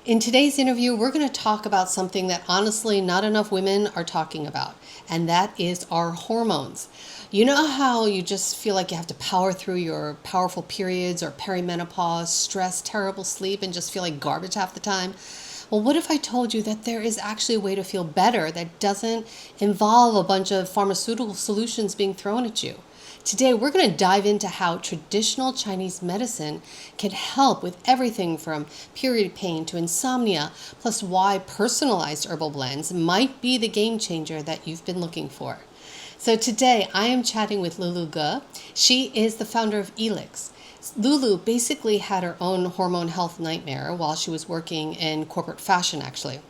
In today's interview, we're going to talk about something that honestly not enough women are talking about, and that is our hormones. You know how you just feel like you have to power through your powerful periods or perimenopause, stress, terrible sleep, and just feel like garbage half the time? Well, what if I told you that there is actually a way to feel better that doesn't involve a bunch of pharmaceutical solutions being thrown at you? Today, we're going to dive into how traditional Chinese medicine can help with everything from period pain to insomnia, plus why personalized herbal blends might be the game changer that you've been looking for. So today, I am chatting with Lulu Ge. She is the founder of Elix. Lulu basically had her own hormone health nightmare while she was working in corporate fashion, actually.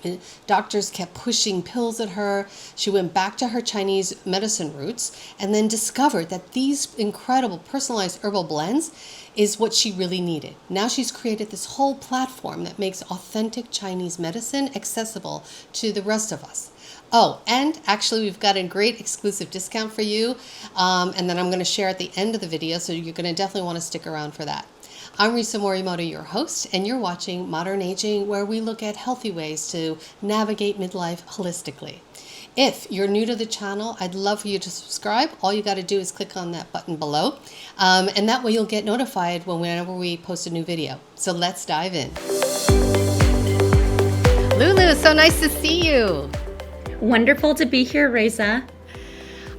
And doctors kept pushing pills at her. She went back to her Chinese medicine roots and then discovered that these incredible personalized herbal blends is what she really needed. Now she's created this whole platform that makes authentic Chinese medicine accessible to the rest of us. Oh, and actually we've got a great exclusive discount for you, and then I'm going to share at the end of the video, so you're going to definitely want to stick around for that. I'm Risa Morimoto, your host, and you're watching Modern Aging, where we look at healthy ways to navigate midlife holistically. If you're new to the channel, I'd love for you to subscribe. All you got to do is click on that button below, and that way you'll get notified whenever we post a new video. So let's dive in. Lulu, so nice to see you. Wonderful to be here, Reza.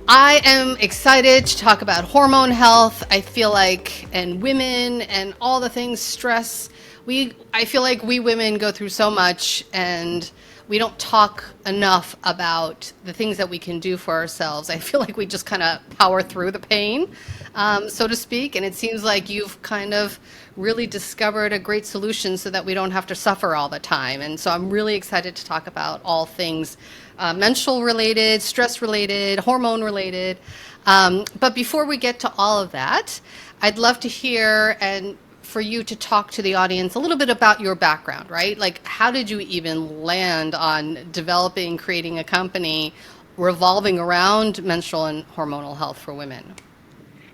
I am excited to talk about hormone health. I feel like, and women and all the things, stress. I feel like we women go through so much and we don't talk enough about the things that we can do for ourselves. I feel like we just kind of power through the pain, so to speak. And it seems like you've kind of really discovered a great solution so that we don't have to suffer all the time. And so I'm really excited to talk about all things menstrual related, stress related, hormone related. But before we get to all of that, I'd love to hear and for you to talk to the audience a little bit about your background, right? Like, how did you even land on developing, creating a company revolving around menstrual and hormonal health for women?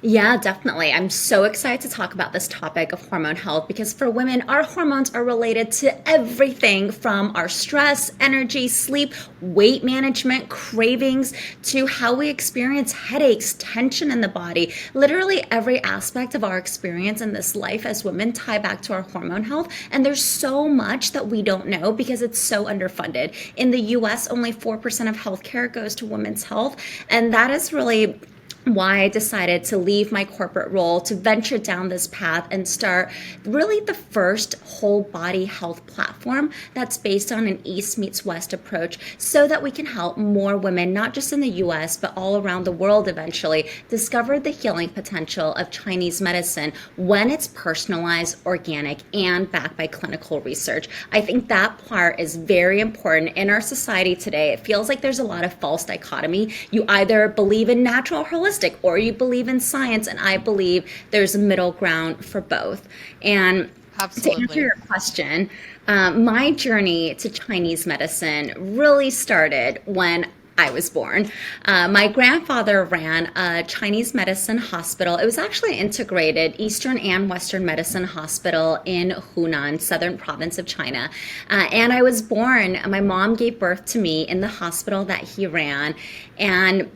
Yeah, definitely. I'm so excited to talk about this topic of hormone health because for women, our hormones are related to everything from our stress, energy, sleep, weight management, cravings, to how we experience headaches, tension in the body. Literally every aspect of our experience in this life as women tie back to our hormone health. And there's so much that we don't know because it's so underfunded. In the US, only 4% of healthcare goes to women's health. And that is really why I decided to leave my corporate role to venture down this path and start really the first whole body health platform that's based on an East meets West approach so that we can help more women, not just in the US, but all around the world eventually, discover the healing potential of Chinese medicine when it's personalized, organic, and backed by clinical research. I think that part is very important in our society today. It feels like there's a lot of false dichotomy. You either believe in natural holistic or you believe in science, and I believe there's a middle ground for both. And Absolutely. to answer your question, my journey to Chinese medicine really started when I was born. My grandfather ran a Chinese medicine hospital. It was actually integrated Eastern and Western medicine hospital in Hunan, southern province of China. And I was born, my mom gave birth to me in the hospital that he ran. And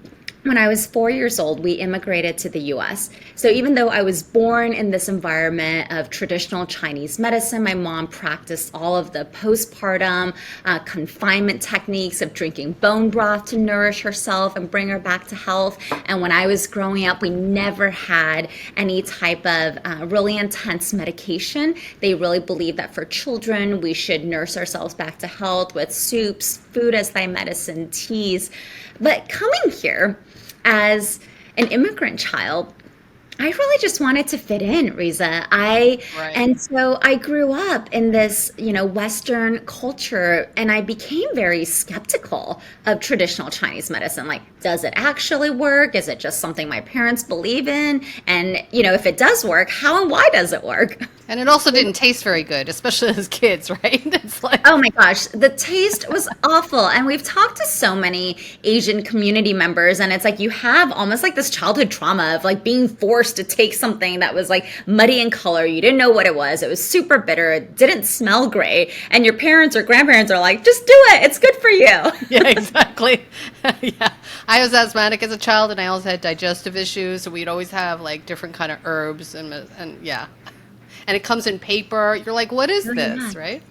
when I was 4 years old, we immigrated to the US. So even though I was born in this environment of traditional Chinese medicine, my mom practiced all of the postpartum confinement techniques of drinking bone broth to nourish herself and bring her back to health. And when I was growing up, we never had any type of really intense medication. They really believed that for children, we should nurse ourselves back to health with soups, food as thy medicine, teas. But coming here, as an immigrant child, I really just wanted to fit in, Riza. Right. And so I grew up in this, Western culture, and I became very skeptical of traditional Chinese medicine. Like, does it actually work? Is it just something my parents believe in? And, if it does work, how and why does it work? And it also didn't taste very good, especially as kids, right? It's like, oh my gosh, the taste was awful. And we've talked to so many Asian community members, and it's like you have almost like this childhood trauma of like being forced forced to take something that was like muddy in color. You didn't know what it was. It was super bitter. It didn't smell great. And your parents or grandparents are like, just do it. It's good for you. Yeah, exactly. Yeah. I was asthmatic as a child and I also had digestive issues. So we'd always have like different kind of herbs and yeah. And it comes in paper. You're like, what is Oh, yeah. this, right?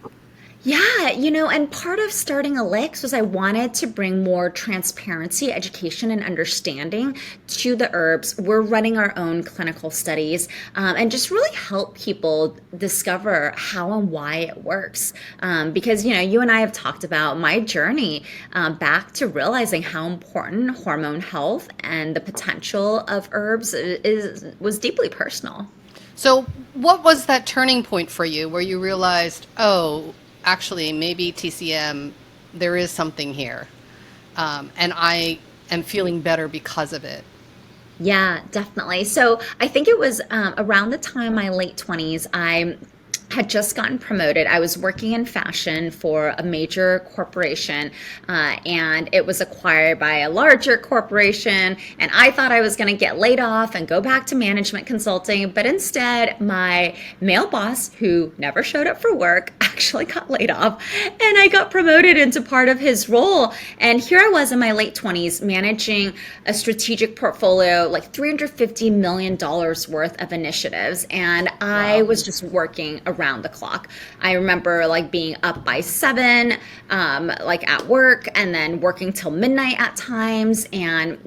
Yeah, and part of starting Elix was I wanted to bring more transparency, education, and understanding to the herbs. We're running our own clinical studies and just really help people discover how and why it works. Because, you and I have talked about my journey back to realizing how important hormone health and the potential of herbs was deeply personal. So what was that turning point for you where you realized, oh, actually, maybe TCM, there is something here, and I am feeling better because of it. Yeah, definitely. So I think it was around the time my late 20s, I had just gotten promoted. I was working in fashion for a major corporation, and it was acquired by a larger corporation. And I thought I was going to get laid off and go back to management consulting. But instead, my male boss, who never showed up for work, actually got laid off. And I got promoted into part of his role. And here I was in my late 20s managing a strategic portfolio, like $350 million worth of initiatives. And I Wow. was just working around the clock. I remember like being up by 7, like at work, and then working till midnight at times, and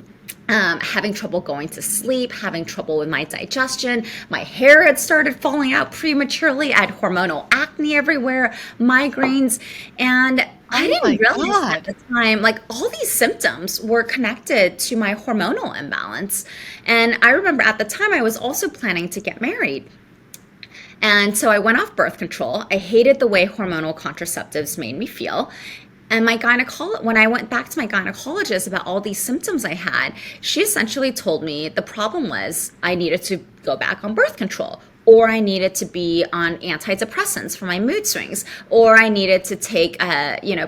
having trouble going to sleep, having trouble with my digestion. My hair had started falling out prematurely. I had hormonal acne everywhere, migraines, and I Oh my didn't realize at God. the time, like all these symptoms were connected to my hormonal imbalance. And I remember at the time I was also planning to get married. And so I went off birth control. I hated the way hormonal contraceptives made me feel. And when I went back to my gynecologist about all these symptoms I had, she essentially told me the problem was I needed to go back on birth control, or I needed to be on antidepressants for my mood swings, or I needed to take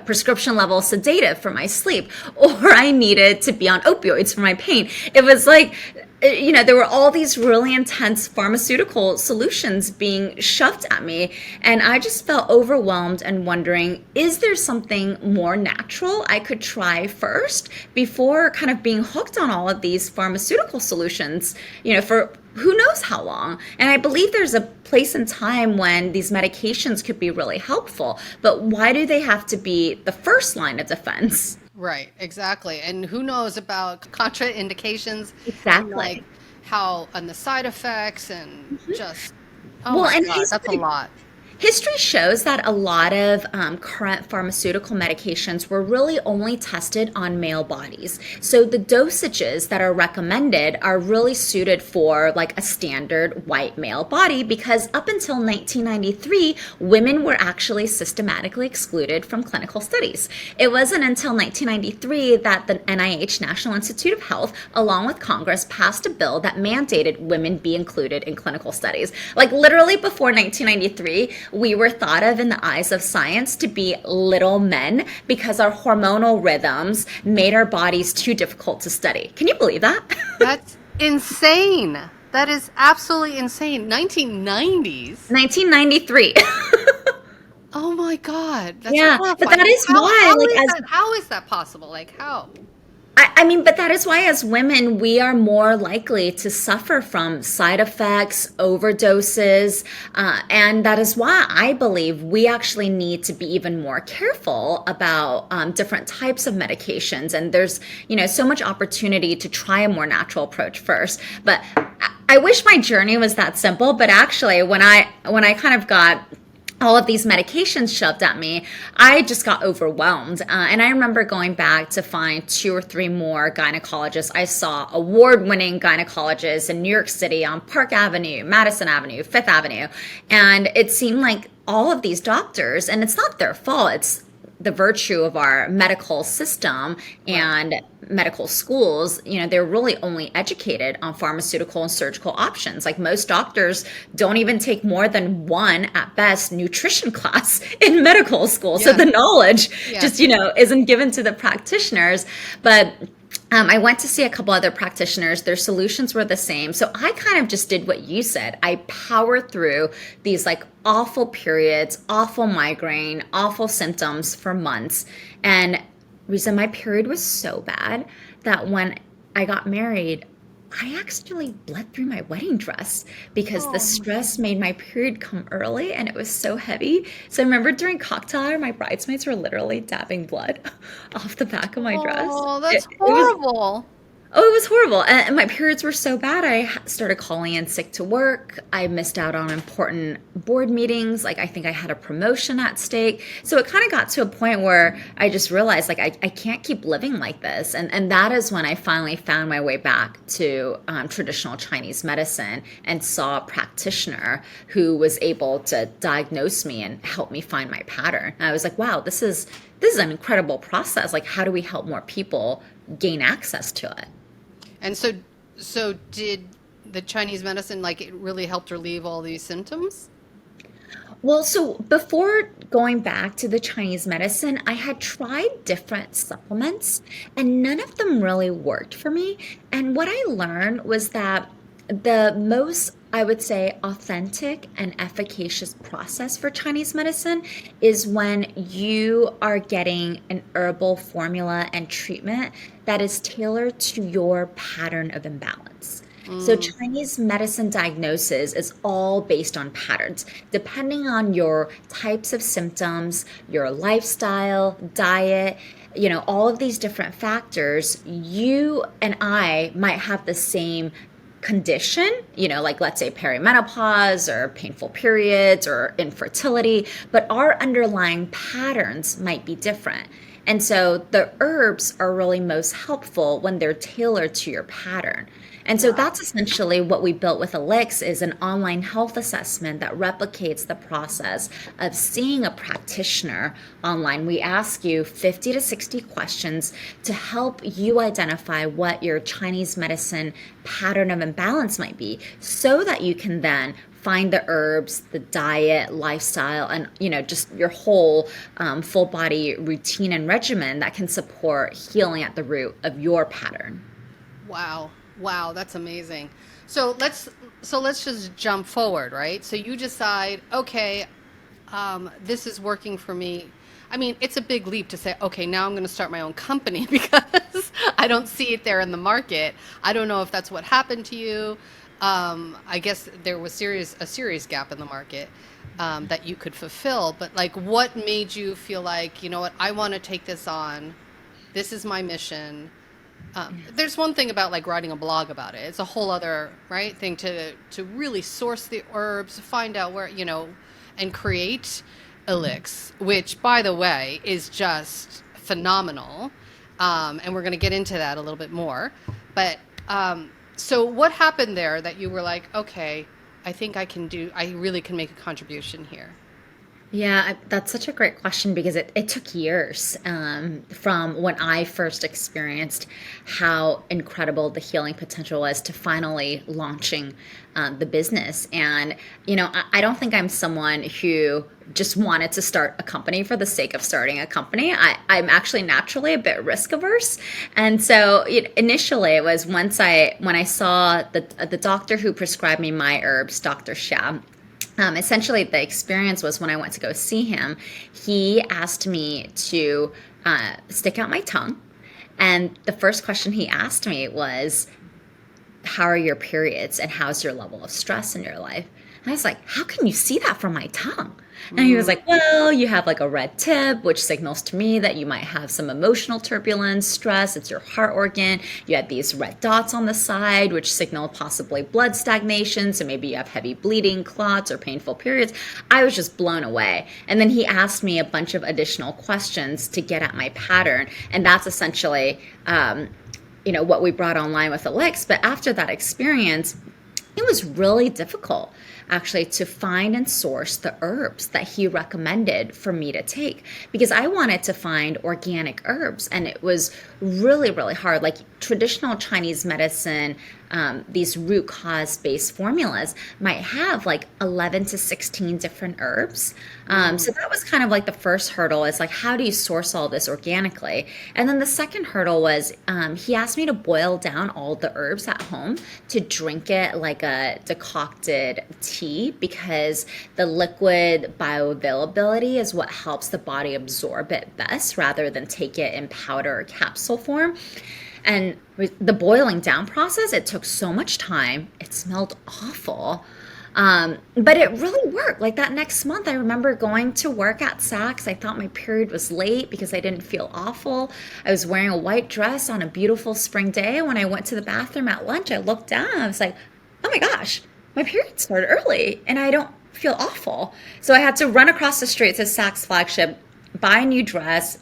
prescription level sedative for my sleep, or I needed to be on opioids for my pain. It was like, there were all these really intense pharmaceutical solutions being shoved at me. And I just felt overwhelmed and wondering, is there something more natural I could try first before kind of being hooked on all of these pharmaceutical solutions, for who knows how long? And I believe there's a place and time when these medications could be really helpful. But why do they have to be the first line of defense? Right, exactly. And who knows about contraindications and like Exactly. how and the side effects and just, oh Well, my and God, that's a lot. history shows that a lot of current pharmaceutical medications were really only tested on male bodies. So the dosages that are recommended are really suited for like a standard white male body, because up until 1993, women were actually systematically excluded from clinical studies. It wasn't until 1993 that the NIH, National Institute of Health, along with Congress, passed a bill that mandated women be included in clinical studies. Like literally before 1993, we were thought of in the eyes of science to be little men because our hormonal rhythms made our bodies too difficult to study. Can you believe that? That's insane. That is absolutely insane. 1990s. 1993. Oh my God, that's Yeah, but horrifying. that is why, How like, is as that? How is that possible? Like how? I mean, but that is why, as women, we are more likely to suffer from side effects, overdoses. And that is why I believe we actually need to be even more careful about different types of medications. And there's, so much opportunity to try a more natural approach first. But I wish my journey was that simple. But actually, when I kind of got all of these medications shoved at me, I just got overwhelmed. And I remember going back to find 2 or 3 more gynecologists. I saw award-winning gynecologists in New York City on Park Avenue, Madison Avenue, Fifth Avenue. And it seemed like all of these doctors, and it's not their fault, it's the virtue of our medical system Right. and medical schools, they're really only educated on pharmaceutical and surgical options. Like most doctors don't even take more than one, at best, nutrition class in medical school. So Yes. the knowledge just, Yes. isn't given to the practitioners. But I went to see a couple other practitioners. Their solutions were the same. So I kind of just did what you said. I powered through these like awful periods, awful migraine, awful symptoms for months. And reason my period was so bad that when I got married, I actually bled through my wedding dress because the Oh, stress made my period come early and it was so heavy. So I remember during cocktail hour, my bridesmaids were literally dabbing blood off the back of my dress. oh, that's It was horrible. Oh, it was horrible. And my periods were so bad. Started calling in sick to work. I missed out on important board meetings. Like, I think I had a promotion at stake. So it kind of got to a point where I just realized, like, I can't keep living like this. And that is when I finally found my way back to traditional Chinese medicine and saw a practitioner who was able to diagnose me and help me find my pattern. And I was like, wow, this is an incredible process. Like, how do we help more people gain access to it? And so did the Chinese medicine, like, it really helped relieve all these symptoms? Well, so before going back to the Chinese medicine, I had tried different supplements and none of them really worked for me. And what I learned was that the most, I would say, authentic and efficacious process for Chinese medicine is when you are getting an herbal formula and treatment that is tailored to your pattern of imbalance. So Mm. Chinese medicine diagnosis is all based on patterns. Depending on your types of symptoms, your lifestyle, diet, all of these different factors, you and I might have the same condition, like let's say perimenopause or painful periods or infertility, but our underlying patterns might be different. And so the herbs are really most helpful when they're tailored to your pattern. And so Wow. that's essentially what we built with Elix is an online health assessment that replicates the process of seeing a practitioner online. We ask you 50 to 60 questions to help you identify what your Chinese medicine pattern of imbalance might be so that you can then find the herbs, the diet, lifestyle, and just your whole full body routine and regimen that can support healing at the root of your pattern. Wow. Wow, that's amazing. So let's just jump forward, right? So you decide, okay, this is working for me. I mean, it's a big leap to say, okay, now I'm going to start my own company because I don't see it there in the market. I don't know if that's what happened to you. I guess there was a serious gap in the market that you could fulfill. But like, what made you feel like, you know what, I want to take this on. This is my mission. There's one thing about like writing a blog about it. It's a whole other right thing to really source the herbs, find out where and create Elix, which by the way is just phenomenal. And we're going to get into that a little bit more. But so what happened there that you were like, okay, I think I really can make a contribution here. Yeah, that's such a great question because it took years from when I first experienced how incredible the healing potential was to finally launching the business. And, I don't think I'm someone who just wanted to start a company for the sake of starting a company. I'm actually naturally a bit risk averse. And so initially it was when I saw the doctor who prescribed me my herbs, Dr. Shab. Essentially, the experience was when I went to go see him, he asked me to stick out my tongue. And the first question he asked me was, how are your periods and how's your level of stress in your life? And I was like, how can you see that from my tongue? And he was Mm. like, well, you have like a red tip, which signals to me that you might have some emotional turbulence, stress. It's your heart organ. You had these red dots on the side, which signal possibly blood stagnation. So maybe you have heavy bleeding, clots, or painful periods. I was just blown away. And then he asked me a bunch of additional questions to get at my pattern. And that's essentially, what we brought online with Elix. But after that experience, it was really difficult actually to find and source the herbs that he recommended for me to take because I wanted to find organic herbs. And it was really, really hard. Like traditional Chinese medicine, these root cause based formulas might have like 11 to 16 different herbs. So that was kind of like the first hurdle is like, how do you source all this organically? And then the second hurdle was he asked me to boil down all the herbs at home to drink it like a decocted tea because the liquid bioavailability is what helps the body absorb it best rather than take it in powder or capsule form. And the boiling down process, it took so much time. It smelled awful. But it really worked. Like that next month, I remember going to work at Saks. I thought my period was late because I didn't feel awful. I was wearing a white dress on a beautiful spring day. When I went to the bathroom at lunch, I looked down. I was like, oh my gosh, my period started early and I don't feel awful. So I had to run across the street to Saks flagship, buy a new dress,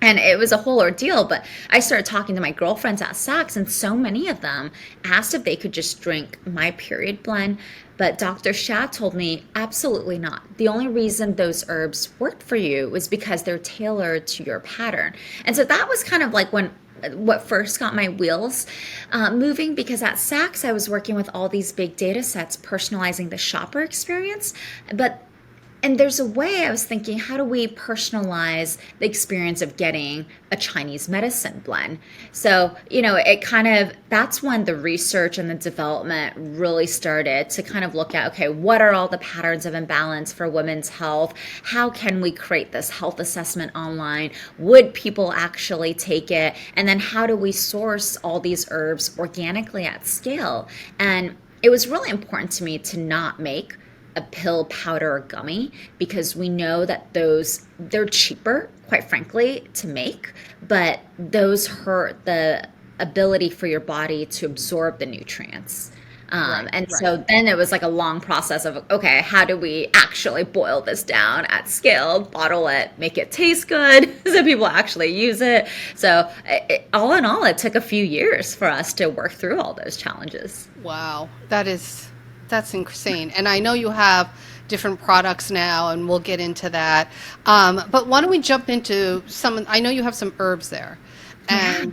and it was a whole ordeal, but I started talking to my girlfriends at Saks, and so many of them asked if they could just drink my period blend. But Dr. Shah told me, absolutely not. The only reason those herbs worked for you was because they're tailored to your pattern. And so that was kind of like what first got my wheels moving because at Saks, I was working with all these big data sets, personalizing the shopper experience. And there's a way I was thinking, how do we personalize the experience of getting a Chinese medicine blend? So, it kind of, that's when the research and the development really started to kind of look at, okay, what are all the patterns of imbalance for women's health? How can we create this health assessment online? Would people actually take it? And then how do we source all these herbs organically at scale? And it was really important to me to not make a pill, powder, or gummy because we know that they're cheaper, quite frankly, to make, but those hurt the ability for your body to absorb the nutrients. So then it was like a long process of, okay, how do we actually boil this down at scale, bottle it, make it taste good so people actually use it. So all in all, it took a few years for us to work through all those challenges. Wow, that's insane. And I know you have different products now, and we'll get into that. But why don't we jump into I know you have some herbs there. And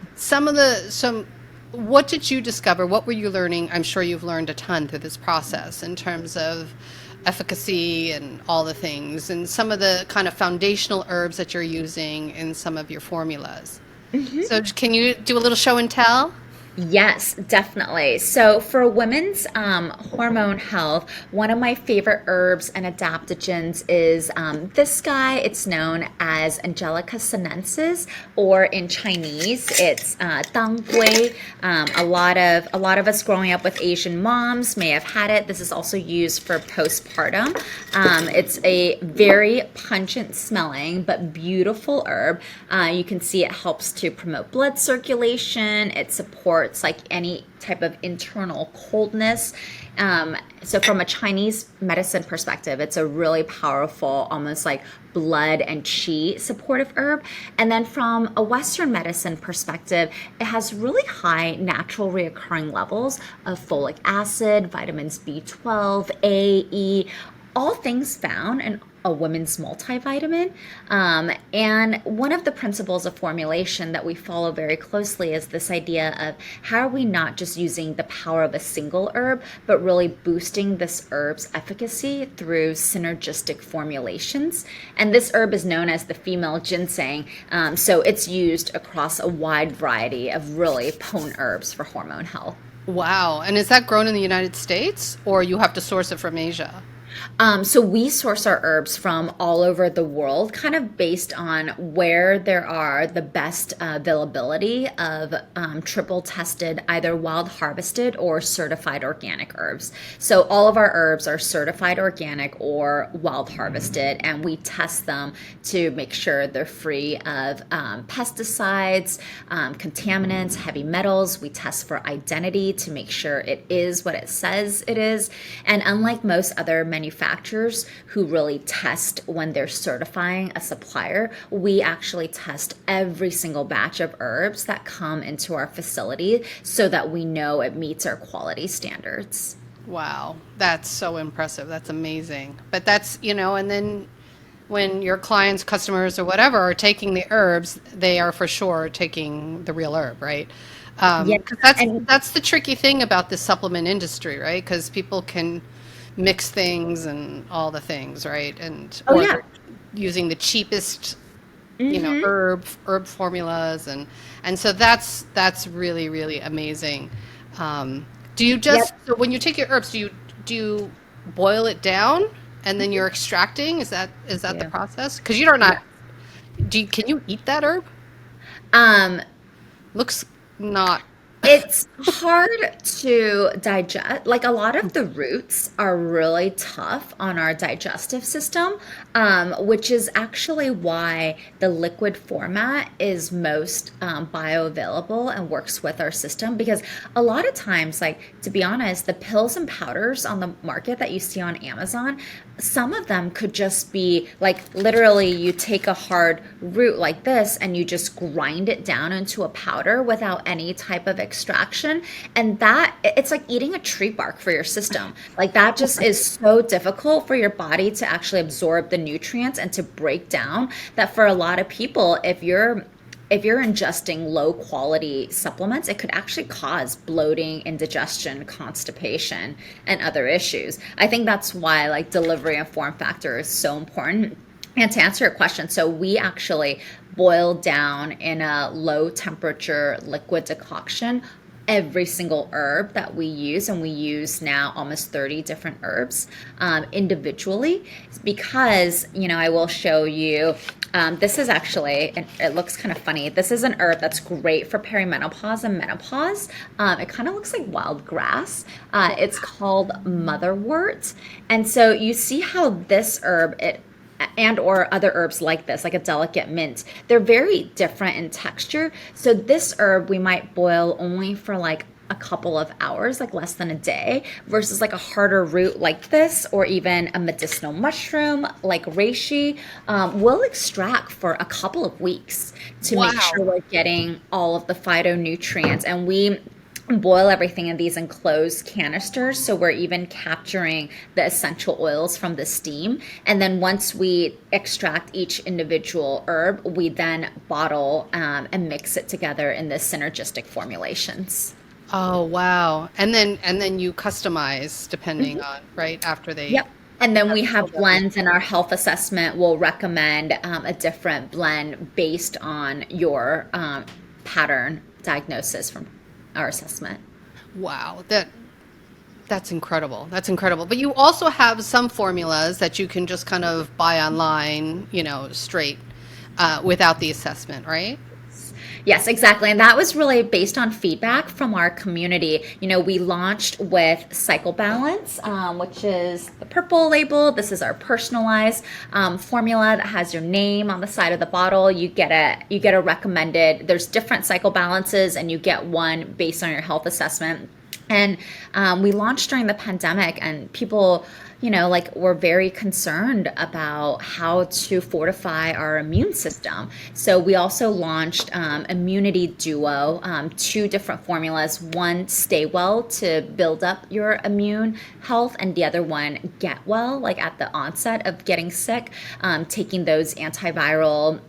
what did you discover? What were you learning? I'm sure you've learned a ton through this process in terms of efficacy and all the things, and some of the kind of foundational herbs that you're using in some of your formulas. So can you do a little show and tell? Yes, definitely. So for women's hormone health, one of my favorite herbs and adaptogens is this guy. It's known as Angelica sinensis, or in Chinese, it's Dang Gui. A lot of us growing up with Asian moms may have had it. This is also used for postpartum. It's a very pungent smelling but beautiful herb. You can see it helps to promote blood circulation. It supports like any type of internal coldness. So from a Chinese medicine perspective, it's a really powerful, almost like blood and qi supportive herb. And then from a Western medicine perspective, it has really high natural reoccurring levels of folic acid, vitamins B12, A, E, all things found in a women's multivitamin. And one of the principles of formulation that we follow very closely is this idea of how are we not just using the power of a single herb, but really boosting this herb's efficacy through synergistic formulations. And this herb is known as the female ginseng. So it's used across a wide variety of really potent herbs for hormone health. Wow. And is that grown in the United States, or you have to source it from Asia? So we source our herbs from all over the world, kind of based on where there are the best availability of triple tested, either wild harvested or certified organic herbs. So all of our herbs are certified organic or wild harvested, and we test them to make sure they're free of pesticides, contaminants, heavy metals. We test for identity to make sure it is what it says it is. And unlike most other manufacturers who really test when they're certifying a supplier, we actually test every single batch of herbs that come into our facility so that we know it meets our quality standards. Wow, that's so impressive. That's amazing. But that's, and then when your clients, customers, or whatever are taking the herbs, they are for sure taking the real herb, right? Yeah. 'Cause that's And that's the tricky thing about the supplement industry, right? Because people can mix things and all the things, right? And oh or yeah. they're using the cheapest, Mhm. herb formulas, and so that's really really amazing. Do you just, Yep. so when you take your herbs, do you boil it down and then you're extracting? Is that the Yeah. process? Because you're Yeah. not, can you eat that herb? Um, Looks not. It's hard to digest. Like a lot of the roots are really tough on our digestive system, which is actually why the liquid format is most bioavailable and works with our system. Because a lot of times, like to be honest, the pills and powders on the market that you see on Amazon, some of them could just be like literally you take a hard root like this and you just grind it down into a powder without any type of extraction. And that it's like eating a tree bark for your system. Like that just is so difficult for your body to actually absorb the nutrients and to break down that for a lot of people, if you're ingesting low quality supplements, it could actually cause bloating, indigestion, constipation, and other issues. I think that's why like delivery and form factor is so important. And to answer your question, so we actually boil down in a low temperature liquid decoction every single herb that we use, and we use now almost 30 different herbs individually because I will show you. This is actually, and it looks kind of funny. This is an herb that's great for perimenopause and menopause. It kind of looks like wild grass. It's called motherwort. And so you see how this herb, it and or other herbs like this, like a delicate mint, they're very different in texture. So this herb we might boil only for like a couple of hours, like less than a day, versus like a harder root like this, or even a medicinal mushroom like reishi, we'll extract for a couple of weeks to make sure Wow. we're getting all of the phytonutrients. And we boil everything in these enclosed canisters, so we're even capturing the essential oils from the steam. And then once we extract each individual herb, we then bottle and mix it together in the synergistic formulations. Oh, wow. And then you customize depending Mhm. on, right, after they Yep. And then have we filled have out the. blends in our health assessment. We'll recommend a different blend based on your pattern diagnosis from our assessment. Wow, that's incredible. That's incredible. But you also have some formulas that you can just kind of buy online, straight, without the assessment, right? Yes, exactly. And that was really based on feedback from our community. We launched with Cycle Balance, which is the purple label. This is our personalized formula that has your name on the side of the bottle. You get a recommended. There's different cycle balances, and you get one based on your health assessment. And we launched during the pandemic, and people, like were very concerned about how to fortify our immune system. So we also launched Immunity Duo, two different formulas. One, Stay Well to build up your immune health, and the other one, Get Well, like at the onset of getting sick, taking those antiviral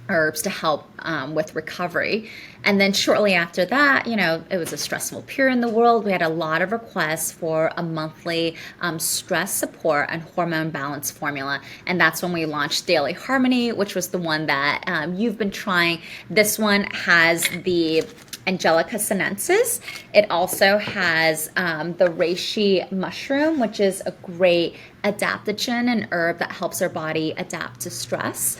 herbs to help with recovery. And then shortly after that, it was a stressful period in the world. We had a lot of requests for a monthly stress support and hormone balance formula. And that's when we launched Daily Harmony, which was the one that you've been trying. This one has the Angelica sinensis. It also has the reishi mushroom, which is a great adaptogen and herb that helps our body adapt to stress.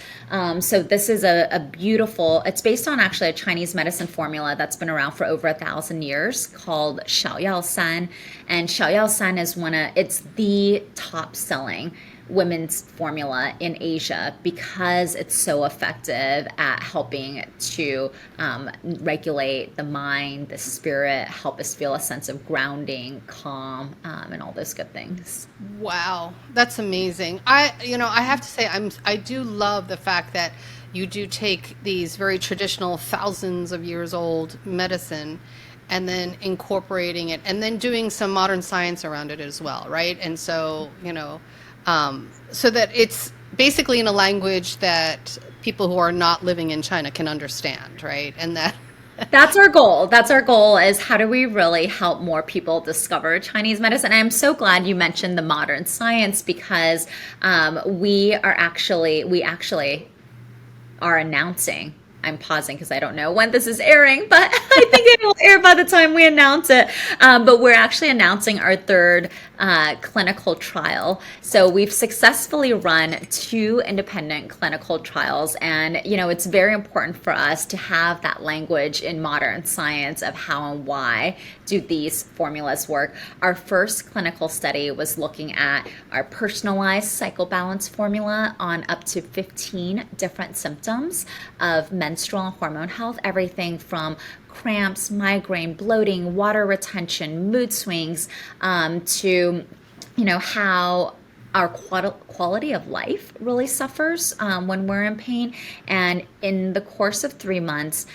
So this is a beautiful, it's based on actually a Chinese medicine formula that's been around for over 1,000 years called Xiaoyao San. And Xiaoyao San is it's the top selling women's formula in Asia because it's so effective at helping to regulate the mind, the spirit, help us feel a sense of grounding, calm, and all those good things. Wow, that's amazing. I have to say, I do love the fact that you do take these very traditional thousands of years old medicine and then incorporating it and then doing some modern science around it as well, right? And so, so that it's basically in a language that people who are not living in China can understand, right? And that, That's our goal. That's our goal is how do we really help more people discover Chinese medicine? And I'm so glad you mentioned the modern science because we actually are announcing. I'm pausing because I don't know when this is airing, but I think it will air by the time we announce it. But we're actually announcing our third clinical trial. So we've successfully run two independent clinical trials. And, it's very important for us to have that language in modern science of how and why do these formulas work. Our first clinical study was looking at our personalized cycle balance formula on up to 15 different symptoms of menstrual and hormone health, everything from cramps, migraine, bloating, water retention, mood swings, to how our quality of life really suffers when we're in pain. And in the course of 3 months,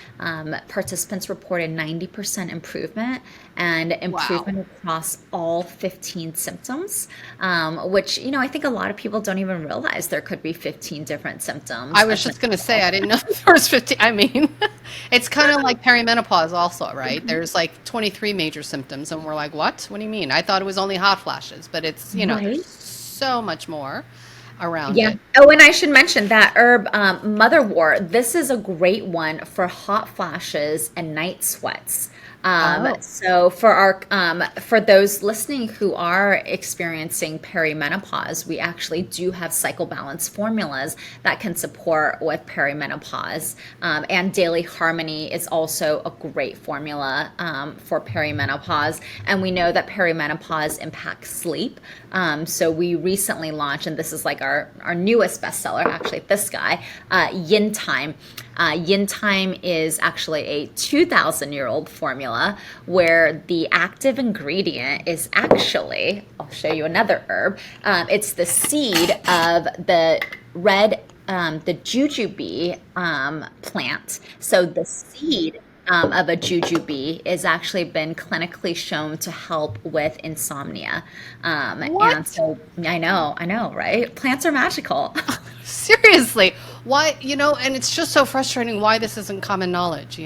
participants reported 90% improvement and wow. improvement across all 15 symptoms, which, I think a lot of people don't even realize there could be 15 different symptoms I of was just going to say, menstrual. I didn't know there was 50. I mean, it's kind of like perimenopause also, right? There's like 23 major symptoms, and we're like, what? What do you mean? I thought it was only hot flashes, but it's, there's Right. so much more around Yeah. it. Oh, and I should mention that herb motherwort. This is a great one for hot flashes and night sweats. Oh, So for those listening who are experiencing perimenopause, we actually do have cycle balance formulas that can support with perimenopause. And Daily Harmony is also a great formula for perimenopause. And we know that perimenopause impacts sleep. So we recently launched, and this is like our newest bestseller, actually, this guy, Yin Time. Yin Time is actually a 2,000-year-old formula where the active ingredient is actually, I'll show you another herb. It's the seed of the jujube plant. So the seed of a jujube is actually been clinically shown to help with insomnia. And what? so I know, right? Plants are magical. Seriously. Why, and it's just so frustrating why this isn't common knowledge,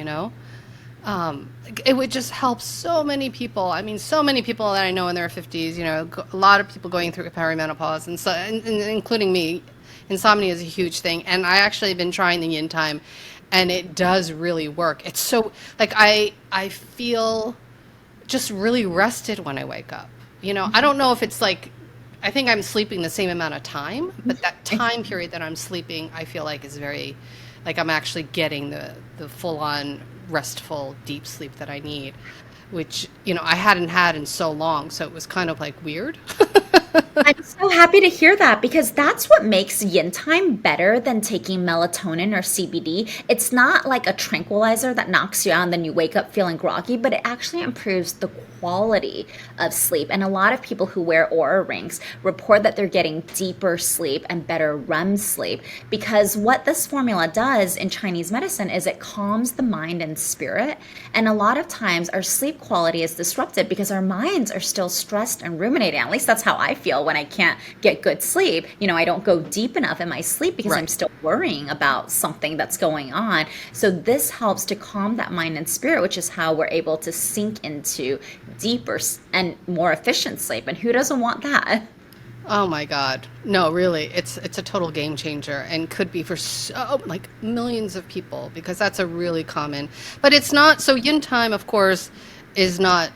it would just help so many people. I mean, so many people that I know in their 50s, a lot of people going through perimenopause, and so, and including me. Insomnia is a huge thing, and I actually have been trying the Yin Time, and it does really work. It's so like I feel just really rested when I wake up. I don't know if it's like I think I'm sleeping the same amount of time, but that time period that I'm sleeping, I feel like is very like I'm actually getting the full on restful deep sleep that I need, which, I hadn't had in so long, so it was kind of like weird. I'm so happy to hear that because that's what makes yin time better than taking melatonin or CBD. It's not like a tranquilizer that knocks you out and then you wake up feeling groggy, but it actually improves the quality of sleep. And a lot of people who wear Aura rings report that they're getting deeper sleep and better REM sleep because what this formula does in Chinese medicine is it calms the mind and spirit. And a lot of times our sleep quality is disrupted because our minds are still stressed and ruminating. At least that's how I feel when I can't get good sleep. I don't go deep enough in my sleep because I'm Right. still worrying about something that's going on. So this helps to calm that mind and spirit, which is how we're able to sink into deeper and more efficient sleep. And who doesn't want that? Oh my God. No, really. It's a total game changer and could be for so like millions of people because that's a really common. But it's not so yin time, of course, is not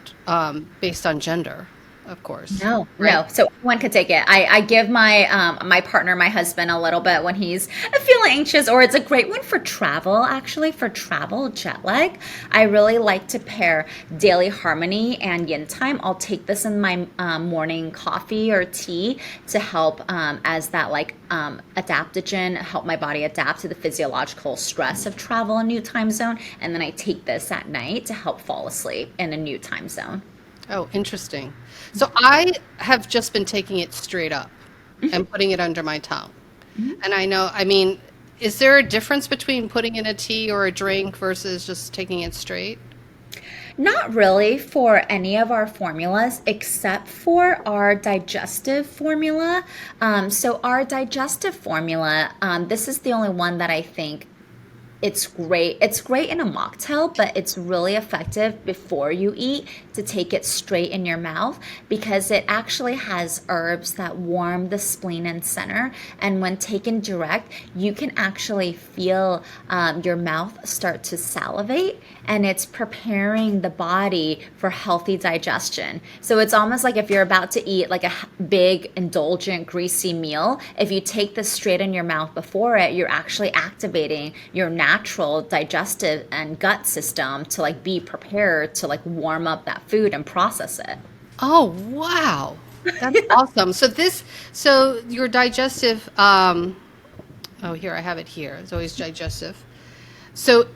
based on gender, of course, No, right? no. So one could take it. I give my partner, my husband, a little bit when he's feeling anxious, or it's a great one for travel, actually, for travel jet lag. I really like to pair Daily Harmony and Yin Time. I'll take this in my morning coffee or tea to help as that adaptogen, help my body adapt to the physiological stress of travel in a new time zone. And then I take this at night to help fall asleep in a new time zone. Oh, interesting. So I have just been taking it straight up and putting it under my tongue. And I know, I mean, is there a difference between putting in a tea or a drink versus just taking it straight? Not really for any of our formulas except for our digestive formula. So, our digestive formula, this is the only one that I think it's great. It's great in a mocktail, but it's really effective before you eat to take it straight in your mouth because it actually has herbs that warm the spleen and center. And when taken direct, you can actually feel your mouth start to salivate, and it's preparing the body for healthy digestion. So it's almost like if you're about to eat like a big, indulgent, greasy meal, if you take this straight in your mouth before it, you're actually activating your natural digestive and gut system to like be prepared to like warm up that food and process it. Oh, wow. That's awesome. So your digestive, oh, here, I have it here. It's always digestive. So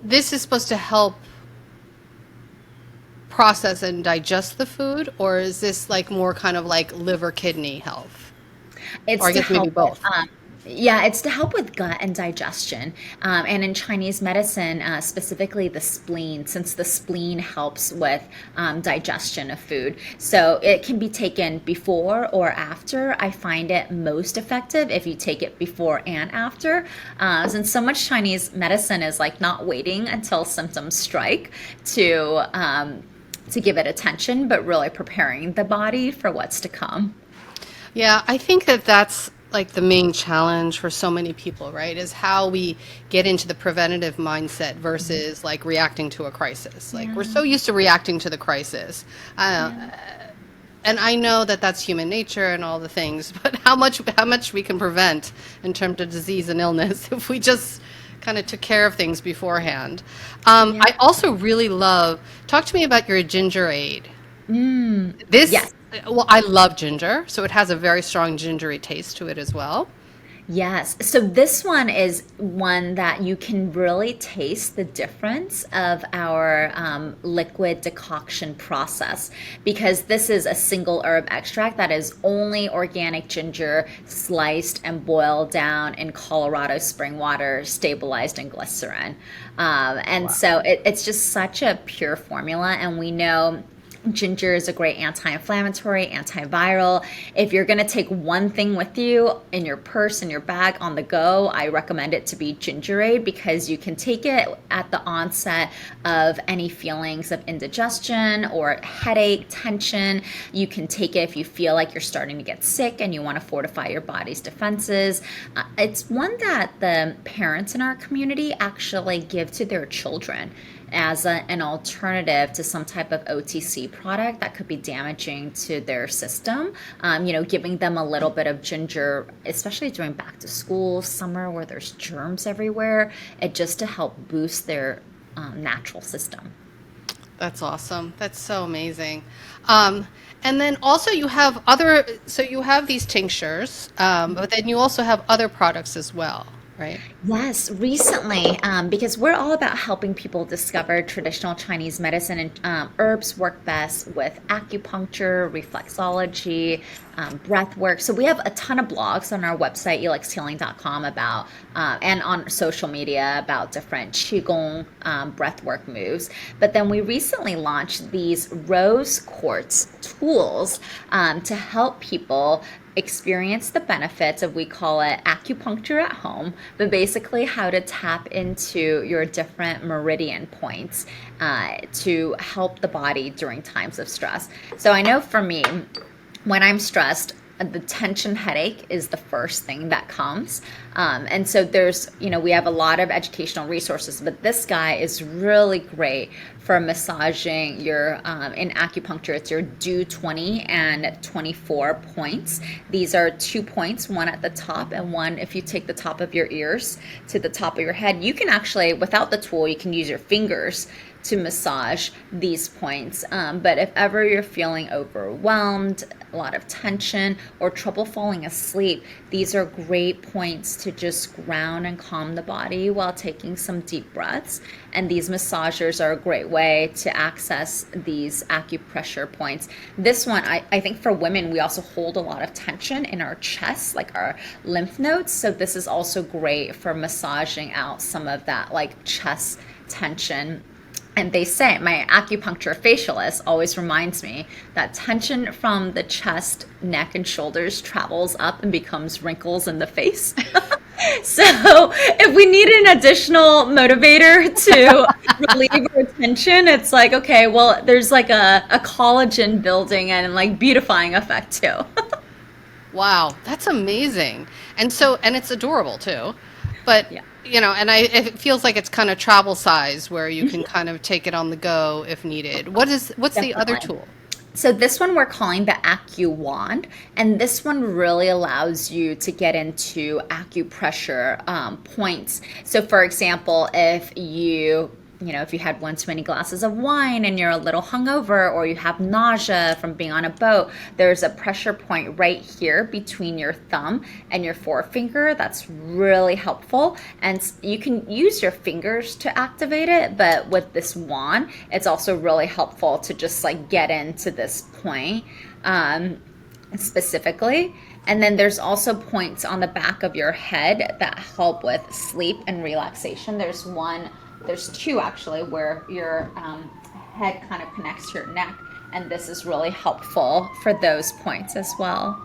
this is supposed to help process and digest the food, or is this like more kind of like liver kidney health? Or It's I to guess maybe help with, both. yeah, it's to help with gut and digestion. And in Chinese medicine, specifically the spleen, since the spleen helps with digestion of food. So it can be taken before or after. I find it most effective if you take it before and after. Since so much Chinese medicine is like not waiting until symptoms strike to give it attention, but really preparing the body for what's to come. Yeah, I think that that's like the main challenge for so many people, right? Is how we get into the preventative mindset versus like reacting to a crisis. Like we're Yeah, so used to reacting to the crisis. yeah. And I know that that's human nature and all the things, but how much we can prevent in terms of disease and illness if we just kind of took care of things beforehand. Yeah. I also really love, talk to me about your ginger aid. Yes. Well, I love ginger, so it has a very strong gingery taste to it as well. Yes. So this one is one that you can really taste the difference of our liquid decoction process because this is a single herb extract that is only organic ginger sliced and boiled down in Colorado spring water, stabilized in glycerin. And Wow. so it's just such a pure formula. And we know ginger is a great anti-inflammatory, antiviral. If you're going to take one thing with you in your purse, in your bag, on the go, I recommend it to be gingerade because you can take it at the onset of any feelings of indigestion or headache, tension. You can take it if you feel like you're starting to get sick and you want to fortify your body's defenses. It's one that the parents in our community actually give to their children as an alternative to some type of OTC product that could be damaging to their system. Giving them a little bit of ginger, especially during back to school, summer where there's germs everywhere, it just to help boost their natural system. That's awesome. That's so amazing. Um, and then also you have other, so you have these tinctures, but then you also have other products as well, right? Yes, recently, because we're all about helping people discover traditional Chinese medicine, and herbs work best with acupuncture, reflexology, breath work. So we have a ton of blogs on our website, elixhealing.com, about and on social media about different qigong breath work moves. But then we recently launched these rose quartz tools to help people experience the benefits of, we call it acupuncture at home, but basically how to tap into your different meridian points to help the body during times of stress. So I know for me, when I'm stressed, the tension headache is the first thing that comes. And so we have a lot of educational resources, but this guy is really great for massaging in acupuncture, it's your do 20 and 24 points. These are 2 points, one at the top and one if you take the top of your ears to the top of your head. You can actually, without the tool, you can use your fingers to massage these points. But if ever you're feeling overwhelmed, a lot of tension, or trouble falling asleep, these are great points to just ground and calm the body while taking some deep breaths. And these massagers are a great way to access these acupressure points. This one, I think for women, we also hold a lot of tension in our chest, like our lymph nodes. So this is also great for massaging out some of that like chest tension And they say, my acupuncture facialist always reminds me that tension from the chest, neck, and shoulders travels up and becomes wrinkles in the face. So if we need an additional motivator to relieve our tension, it's like, okay, well, there's like a collagen building and like beautifying effect too. Wow, that's amazing. And it's adorable too. But, Yeah. it feels like it's kind of travel size where you can kind of take it on the go if needed. What's the other Definitely. tool? So this one we're calling the Acu Wand, and this one really allows you to get into acupressure points. So, for example, if you had one too many glasses of wine and you're a little hungover, or you have nausea from being on a boat, there's a pressure point right here between your thumb and your forefinger that's really helpful. And you can use your fingers to activate it, but with this wand, it's also really helpful to just like get into this point um, specifically. And then there's also points on the back of your head that help with sleep and relaxation. There's two actually, where your head kind of connects to your neck, and this is really helpful for those points as well.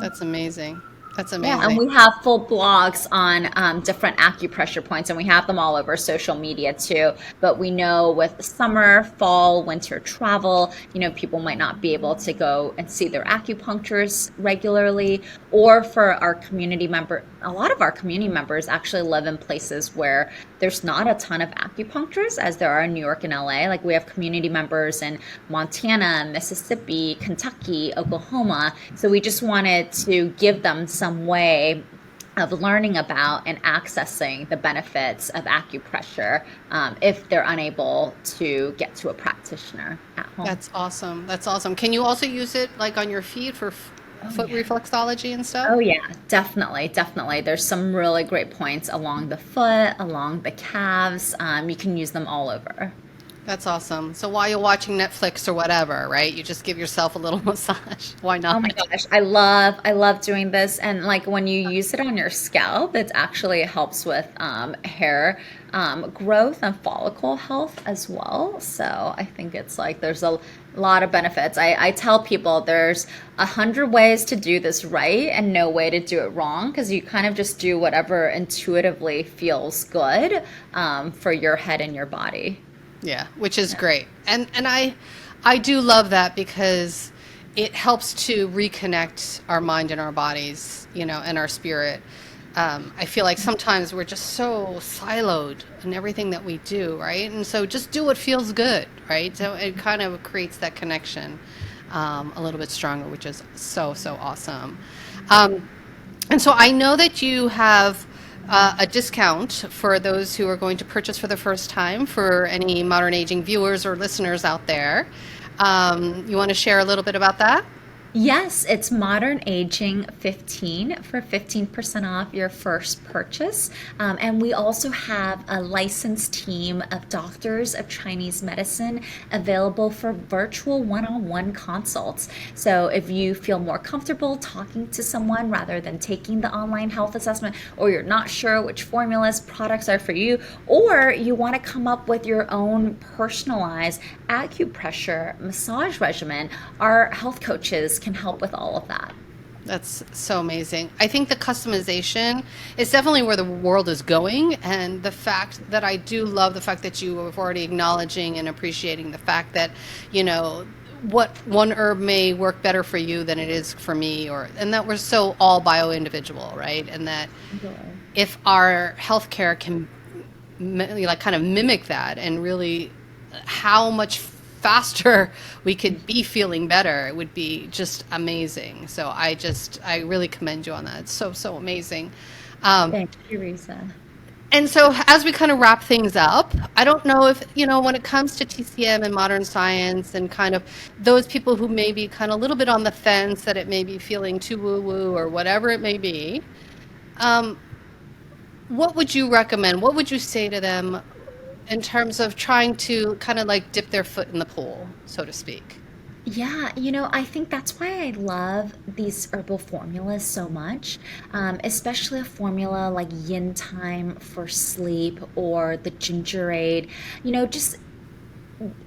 That's amazing. That's Yeah, and amazing. we have full blogs on different acupressure points, and we have them all over social media too. But we know with summer, fall, winter travel, people might not be able to go and see their acupuncturists regularly, or for our community member, a lot of our community members actually live in places where there's not a ton of acupuncturists as there are in New York and LA. Like we have community members in Montana, Mississippi, Kentucky, Oklahoma. So we just wanted to give them some way of learning about and accessing the benefits of acupressure if they're unable to get to a practitioner at home. That's awesome. That's awesome. Can you also use it like on your feet for Oh, foot yeah. reflexology and stuff? Oh yeah, definitely, definitely. There's some really great points along the foot, along the calves. You can use them all over. That's awesome. So while you're watching Netflix or whatever, right? You just give yourself a little massage. Why Oh my not? gosh, I love doing this. And like when you use it on your scalp, it actually helps with hair growth and follicle health as well. So I think it's like there's a lot of benefits. I tell people there's 100 ways to do this right and no way to do it wrong, because you kind of just do whatever intuitively feels good for your head and your body. Yeah, which is great. And I do love that because it helps to reconnect our mind and our bodies, and our spirit. I feel like sometimes we're just so siloed in everything that we do, right? And so just do what feels good, right? So it kind of creates that connection a little bit stronger, which is so, so awesome. Um, and so I know that you have a discount for those who are going to purchase for the first time for any modern aging viewers or listeners out there. You want to share a little bit about that? Yes, it's Modern Aging 15 for 15% off your first purchase. And we also have a licensed team of doctors of Chinese medicine available for virtual one-on-one consults. So if you feel more comfortable talking to someone rather than taking the online health assessment, or you're not sure which formulas products are for you, or you want to come up with your own personalized acupressure massage regimen, our health coaches can help with all of that. That's so amazing. I think the customization is definitely where the world is going. And the fact that I do love the fact that you are already acknowledging and appreciating the fact that, you know, what one herb may work better for you than it is for me, and that we're so all bio individual, right? And that if our healthcare can like kind of mimic that and really how much faster we could be feeling better, it would be just amazing. So I really commend you on that. It's so, so amazing. Um, Thank you, Risa. and so as we kind of wrap things up, I don't know if, when it comes to TCM and modern science and kind of those people who may be kind of a little bit on the fence that it may be feeling too woo woo or whatever it may be, um, what would you recommend? What would you say to them in terms of trying to kind of like dip their foot in the pool, so to speak? Yeah, I think that's why I love these herbal formulas so much, especially a formula like yin thyme for sleep or the ginger aid. Just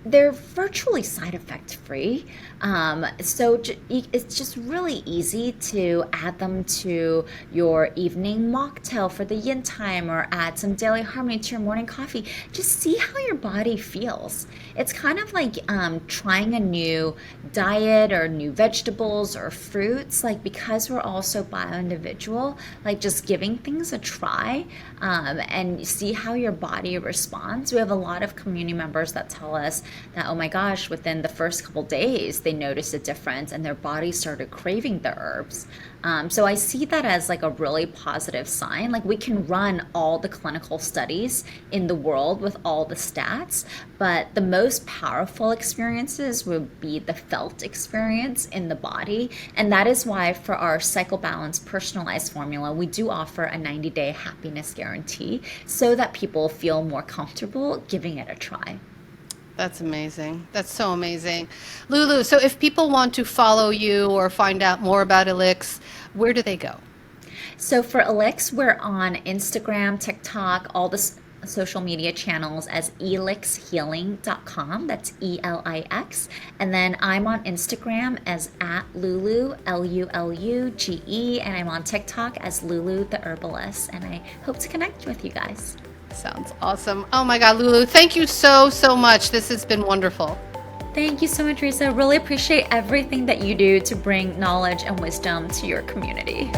they're virtually side effect free. It's just really easy to add them to your evening mocktail for the yin time, or add some daily harmony to your morning coffee. Just see how your body feels. It's kind of like trying a new diet or new vegetables or fruits. Like, because we're all so bio individual, like just giving things a try, and see how your body responds. We have a lot of community members that tell us that, oh my gosh, within the first couple days, they noticed a difference and their body started craving the herbs. So I see that as like a really positive sign. Like, we can run all the clinical studies in the world with all the stats, but the most powerful experiences would be the felt experience in the body. And that is why for our Cycle Balance personalized formula, we do offer a 90-day happiness guarantee so that people feel more comfortable giving it a try. That's amazing. That's so amazing. Lulu, so if people want to follow you or find out more about Elix, where do they go? So for Elix, we're on Instagram, TikTok, all the social media channels as elixhealing.com. That's ELIX. And then I'm on Instagram as at Lulu, LULUGE, and I'm on TikTok as Lulu the Herbalist. And I hope to connect with you guys. Sounds awesome. Oh my God, Lulu, thank you so, so much. This has been wonderful. Thank you so much, Risa. Really appreciate everything that you do to bring knowledge and wisdom to your community.